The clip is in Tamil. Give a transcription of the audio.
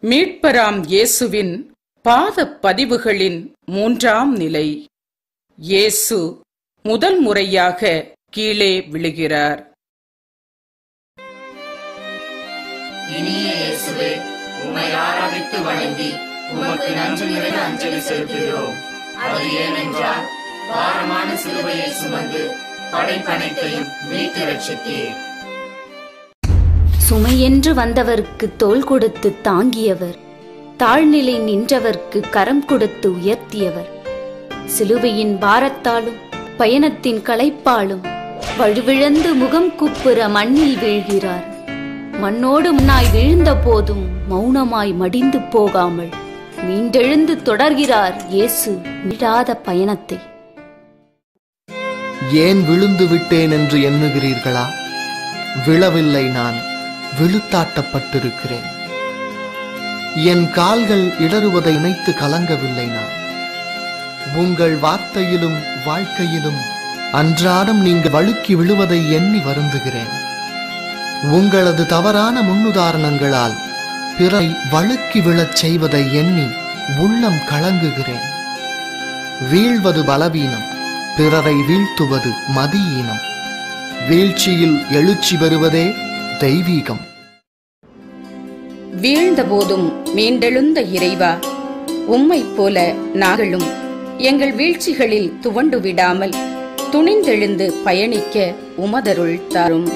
மீட்பராம் இயேசுவின் பாதப் பதிவுகளின் 3ஆம் நிலை. இயேசு முதல் முறையாக கீழே விழுகிறார். இனிய இயேசுவே, உம்மை ஆராதித்து வணங்கி உமக்கு நன்றி நிறைந்த அஞ்சலி செலுத்துகிறோம். அது ஏனென்றால் பாரமான சிலுவையை சுமந்து படைப்பனைத்தையும் மீட்டு ரட்சித்தீர். சுமையென்று வந்தவர்க்கு தோள் கொடுத்து தாங்கியவர், தாழ்நிலை நின்றவர்க்கு கரம் கொடுத்து உயர்த்தியவர், சிலுவையின் பாரத்தாலும் பயணத்தின் களைப்பாலும் வழுவிழந்து முகம் குப்புற மண்ணில் வீழ்கிறார். மண்ணோடு மண்ணாய் வீழ்ந்த போதும் மௌனமாய் மடிந்து போகாமல் மீண்டெழுந்து தொடர்கிறார் இயேசு விடாத பயணத்தை. ஏன் விழுந்து விட்டேன் என்று எண்ணுகிறீர்களா? விழவில்லை, நான் விழுத்தாட்டப்பட்டிருக்கிறேன். என் கால்கள் இடறுவதை நினைத்து கலங்கவில்லை நான். உங்கள் வார்த்தையிலும் வாழ்க்கையிலும் அன்றாடம் நீங்கள் வழுக்கி விழுவதை எண்ணி வருந்துகிறேன். உங்களது தவறான முன்னுதாரணங்களால் பிறரை வழுக்கி விழச் செய்வதை எண்ணி உள்ளம் கலங்குகிறேன். வீழ்வது பலவீனம், பிறரை வீழ்த்துவது மதியீனம். வீழ்ச்சியில் எழுச்சி பெறுவதே தெய்வீகம். வீழ்ந்த போதும் மீண்டெழுந்த இறைவா, உம்மைப் போல நாங்களும் எங்கள் வீழ்ச்சிகளில் துவண்டு விடாமல் துணிந்தெழுந்து பயணிக்க உமதருள் தாரும்.